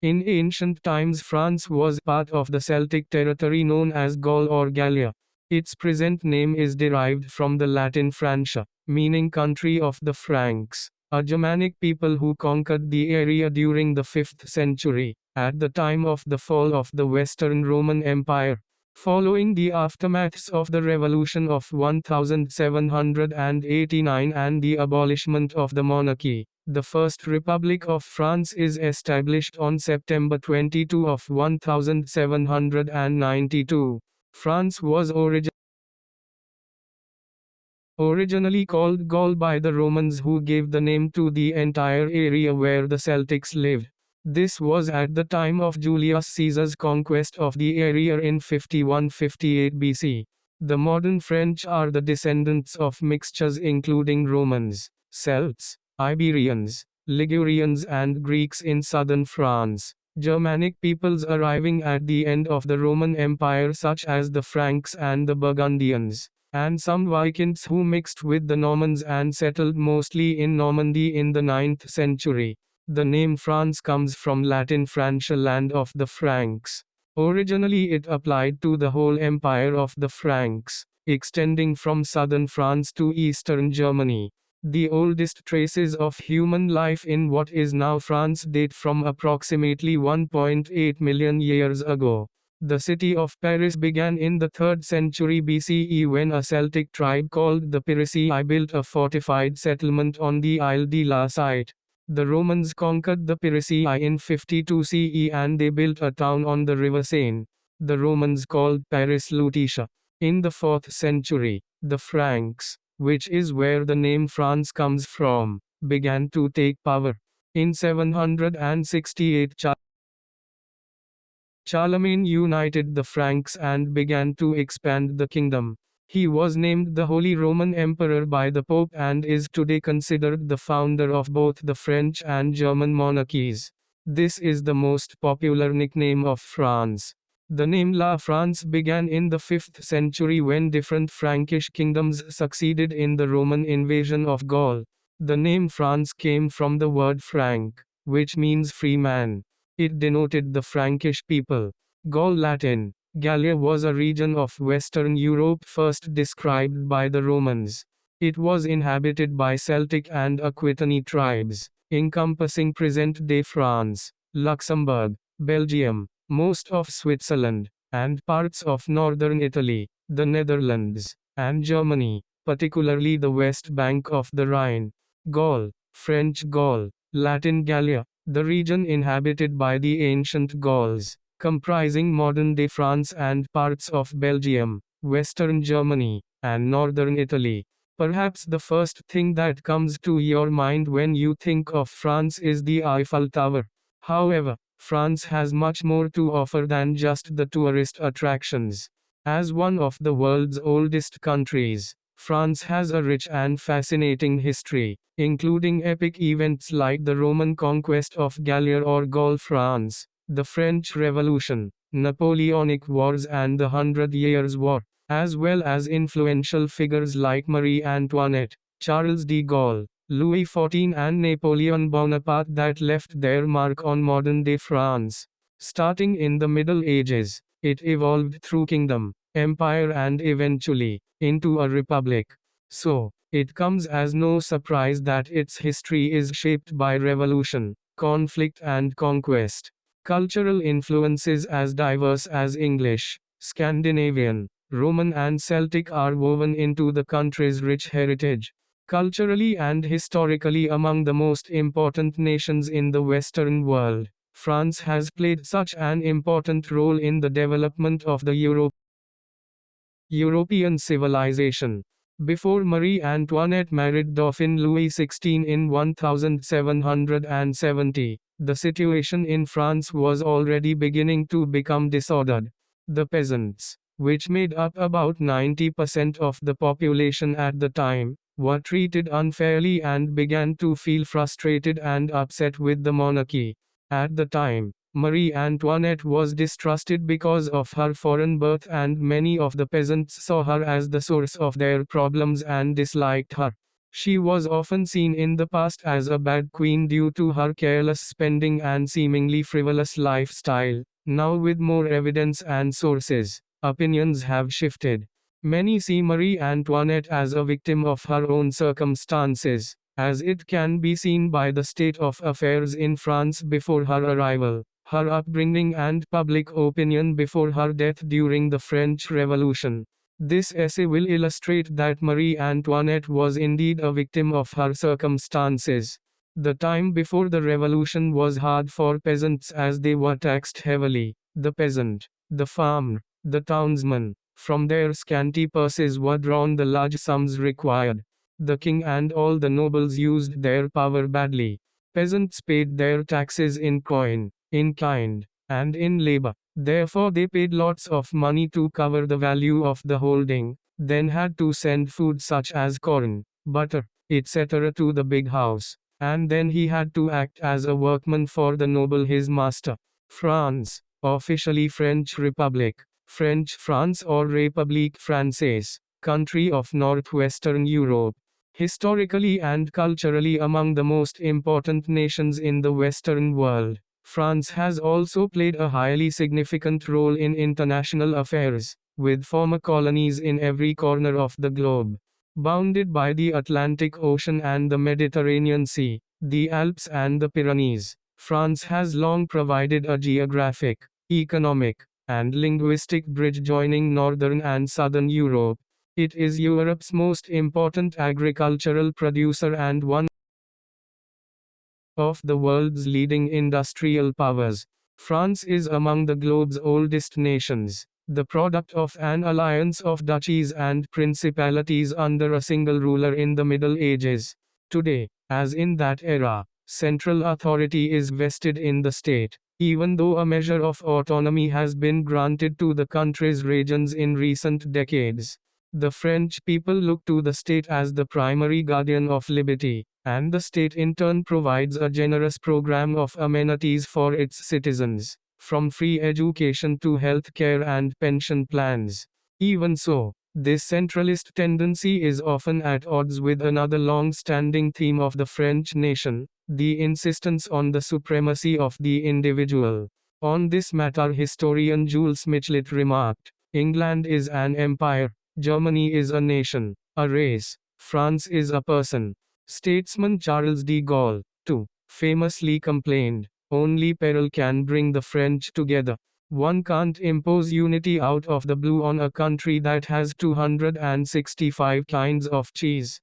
In ancient times, France was part of the Celtic territory known as Gaul or Gallia. Its present name is derived from the Latin Francia, meaning country of the Franks, a Germanic people who conquered the area during the 5th century, at the time of the fall of the Western Roman Empire. Following the aftermaths of the Revolution of 1789 and the abolishment of the monarchy, the First Republic of France is established on September 22 of 1792. France was originally called Gaul by the Romans, who gave the name to the entire area where the Celtics lived. This was at the time of Julius Caesar's conquest of the area in 51-58 BC. The modern French are the descendants of mixtures including Romans, Celts, Iberians, Ligurians and Greeks in southern France. Germanic peoples arriving at the end of the Roman Empire such as the Franks and the Burgundians, and some Vikings who mixed with the Normans and settled mostly in Normandy in the 9th century. The name France comes from Latin Francia, land of the Franks. Originally it applied to the whole empire of the Franks, extending from southern France to eastern Germany. The oldest traces of human life in what is now France date from approximately 1.8 million years ago. The city of Paris began in the 3rd century BCE when a Celtic tribe called the Parisii built a fortified settlement on the Isle de la site. The Romans conquered the Parisii in 52 CE and they built a town on the river Seine. The Romans called Paris Lutetia. In the 4th century, the Franks, which is where the name France comes from, began to take power. In 768, Charlemagne united the Franks and began to expand the kingdom. He was named the Holy Roman Emperor by the Pope and is today considered the founder of both the French and German monarchies. This is the most popular nickname of France. The name La France began in the 5th century when different Frankish kingdoms succeeded in the Roman invasion of Gaul. The name France came from the word Frank, which means free man. It denoted the Frankish people. Gaul, Latin Gallia, was a region of Western Europe first described by the Romans. It was inhabited by Celtic and Aquitani tribes, encompassing present-day France, Luxembourg, Belgium, most of Switzerland, and parts of northern Italy, the Netherlands, and Germany, particularly the west bank of the Rhine. Gaul, French Gaul, Latin Gallia, the region inhabited by the ancient Gauls, comprising modern-day France and parts of Belgium, western Germany, and northern Italy. Perhaps the first thing that comes to your mind when you think of France is the Eiffel Tower. However, France has much more to offer than just the tourist attractions. As one of the world's oldest countries, France has a rich and fascinating history, including epic events like the Roman conquest of Gallia or Gaul France, the French Revolution, Napoleonic Wars and the 100 Years' War, as well as influential figures like Marie Antoinette, Charles de Gaulle, Louis XIV and Napoleon Bonaparte that left their mark on modern-day France. Starting in the Middle Ages, it evolved through kingdom, empire and eventually, into a republic. So, it comes as no surprise that its history is shaped by revolution, conflict and conquest. Cultural influences as diverse as English, Scandinavian, Roman and Celtic are woven into the country's rich heritage. Culturally and historically among the most important nations in the Western world, France has played such an important role in the development of the European civilization. Before Marie Antoinette married Dauphin Louis XVI in 1770, the situation in France was already beginning to become disordered. The peasants, which made up about 90% of the population at the time, were treated unfairly and began to feel frustrated and upset with the monarchy. At the time, Marie Antoinette was distrusted because of her foreign birth and many of the peasants saw her as the source of their problems and disliked her. She was often seen in the past as a bad queen due to her careless spending and seemingly frivolous lifestyle. Now, with more evidence and sources, opinions have shifted. Many see Marie Antoinette as a victim of her own circumstances, as it can be seen by the state of affairs in France before her arrival, her upbringing, and public opinion before her death during the French Revolution. This essay will illustrate that Marie Antoinette was indeed a victim of her circumstances. The time before the revolution was hard for peasants as they were taxed heavily. The peasant, the farmer, the townsman, from their scanty purses were drawn the large sums required. The king and all the nobles used their power badly. Peasants paid their taxes in coin, in kind, and in labor. Therefore, they paid lots of money to cover the value of the holding, then had to send food such as corn, butter, etc. to the big house, and then he had to act as a workman for the noble his master. France, officially French Republic, French France or République Française, country of northwestern Europe. Historically and culturally among the most important nations in the Western world. France has also played a highly significant role in international affairs, with former colonies in every corner of the globe. Bounded by the Atlantic Ocean and the Mediterranean Sea, the Alps and the Pyrenees, France has long provided a geographic, economic, and linguistic bridge joining northern and southern Europe. It is Europe's most important agricultural producer and one of the world's leading industrial powers. France is among the globe's oldest nations, the product of an alliance of duchies and principalities under a single ruler in the Middle Ages. Today, as in that era, central authority is vested in the state, even though a measure of autonomy has been granted to the country's regions in recent decades. The French people look to the state as the primary guardian of liberty, and the state in turn provides a generous program of amenities for its citizens, from free education to health care and pension plans. Even so, this centralist tendency is often at odds with another long-standing theme of the French nation, the insistence on the supremacy of the individual. On this matter, historian Jules Michelet remarked, England is an empire, Germany is a nation, a race, France is a person. Statesman Charles de Gaulle, too, famously complained, only peril can bring the French together. One can't impose unity out of the blue on a country that has 265 kinds of cheese.